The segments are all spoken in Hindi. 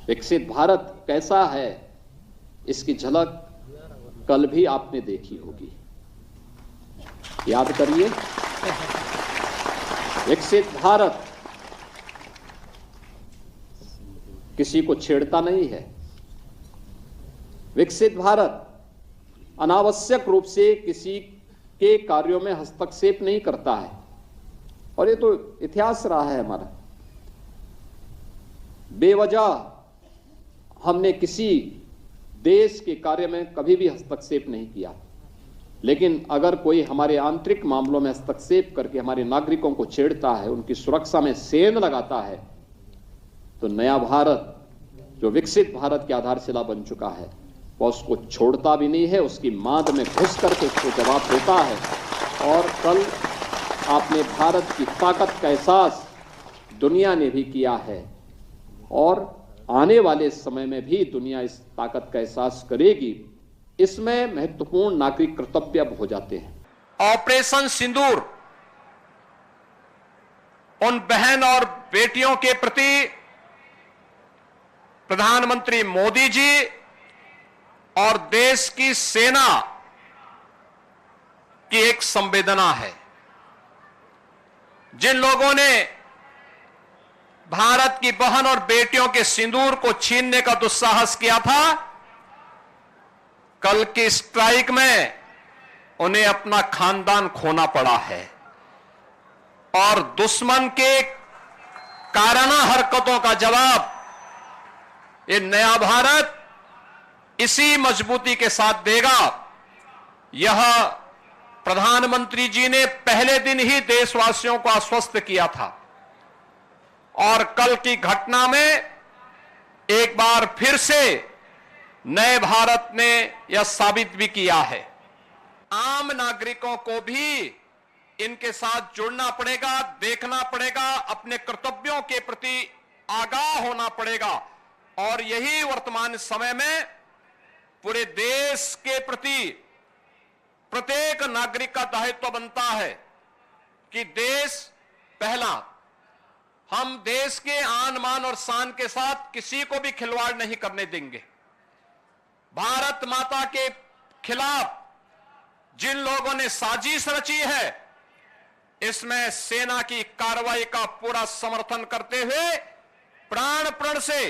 विकसित भारत कैसा है, इसकी झलक कल भी आपने देखी होगी। याद करिए, विकसित भारत किसी को छेड़ता नहीं है। विकसित भारत अनावश्यक रूप से किसी के कार्यों में हस्तक्षेप नहीं करता है, और ये तो इतिहास रहा है हमारा। बेवजह हमने किसी देश के कार्य में कभी भी हस्तक्षेप नहीं किया, लेकिन अगर कोई हमारे आंतरिक मामलों में हस्तक्षेप करके हमारे नागरिकों को छेड़ता है, उनकी सुरक्षा में सेंध लगाता है, तो नया भारत जो विकसित भारत की आधारशिला बन चुका है वह उसको छोड़ता भी नहीं है, उसकी मांद में घुस करके उसको जवाब देता है। और कल आपने भारत की ताकत का एहसास दुनिया ने भी किया है, और आने वाले समय में भी दुनिया इस ताकत का एहसास करेगी। इसमें महत्वपूर्ण नागरिक कर्तव्य अब हो जाते हैं। ऑपरेशन सिंदूर उन बहन और बेटियों के प्रति प्रधानमंत्री मोदी जी और देश की सेना की एक संवेदना है। जिन लोगों ने भारत की बहन और बेटियों के सिंदूर को छीनने का दुस्साहस किया था, कल की स्ट्राइक में उन्हें अपना खानदान खोना पड़ा है, और दुश्मन के काराना हरकतों का जवाब ये नया भारत इसी मजबूती के साथ देगा। यह प्रधानमंत्री जी ने पहले दिन ही देशवासियों को आश्वस्त किया था, और कल की घटना में एक बार फिर से नए भारत ने यह साबित भी किया है। आम नागरिकों को भी इनके साथ जुड़ना पड़ेगा, देखना पड़ेगा, अपने कर्तव्यों के प्रति आगाह होना पड़ेगा, और यही वर्तमान समय में पूरे देश के प्रति प्रत्येक नागरिक का दायित्व बनता है कि देश पहला। हम देश के आन मान और शान के साथ किसी को भी खिलवाड़ नहीं करने देंगे। भारत माता के खिलाफ जिन लोगों ने साजिश रची है, इसमें सेना की कार्रवाई का पूरा समर्थन करते हुए प्राण प्रण से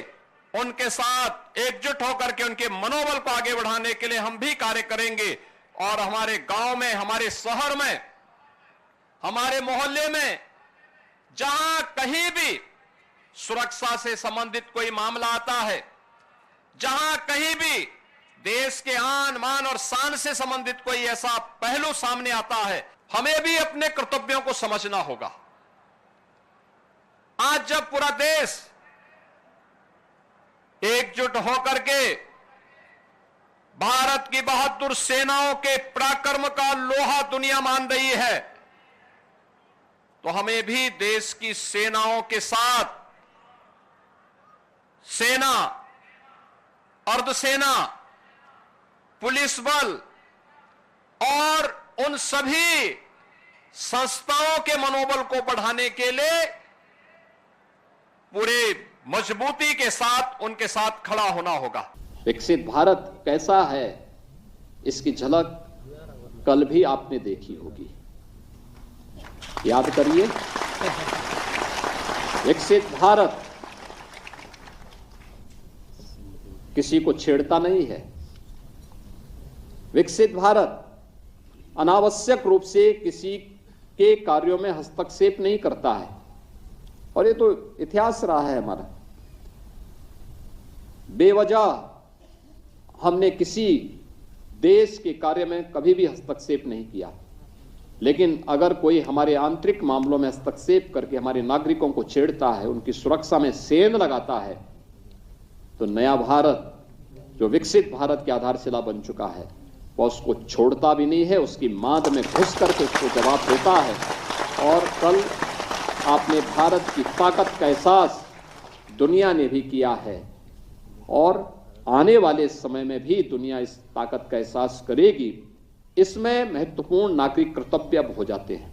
उनके साथ एकजुट होकर के उनके मनोबल को आगे बढ़ाने के लिए हम भी कार्य करेंगे। और हमारे गांव में, हमारे शहर में, हमारे मोहल्ले में जहां कहीं भी सुरक्षा से संबंधित कोई मामला आता है, जहां कहीं भी देश के आन मान और शान से संबंधित कोई ऐसा पहलू सामने आता है, हमें भी अपने कर्तव्यों को समझना होगा। आज जब पूरा देश एकजुट होकर के भारत की बहादुर सेनाओं के पराक्रम का लोहा दुनिया मान रही है, तो हमें भी देश की सेनाओं के साथ, सेना, अर्धसेना, पुलिस बल और उन सभी संस्थाओं के मनोबल को बढ़ाने के लिए पूरे मजबूती के साथ उनके साथ खड़ा होना होगा। विकसित भारत कैसा है, इसकी झलक कल भी आपने देखी होगी। याद करिए, विकसित भारत किसी को छेड़ता नहीं है। विकसित भारत अनावश्यक रूप से किसी के कार्यों में हस्तक्षेप नहीं करता है, और ये तो इतिहास रहा है हमारा। बेवजह हमने किसी देश के कार्य में कभी भी हस्तक्षेप नहीं किया, लेकिन अगर कोई हमारे आंतरिक मामलों में हस्तक्षेप करके हमारे नागरिकों को छेड़ता है, उनकी सुरक्षा में सेंध लगाता है, तो नया भारत जो विकसित भारत की आधारशिला बन चुका है वह उसको छोड़ता भी नहीं है, उसकी मांद में घुस करके उसको जवाब देता है। और कल आपने भारत की ताकत का एहसास दुनिया ने भी किया है, और आने वाले समय में भी दुनिया इस ताकत का एहसास करेगी। इसमें महत्वपूर्ण नागरिक कर्तव्य अब हो जाते हैं।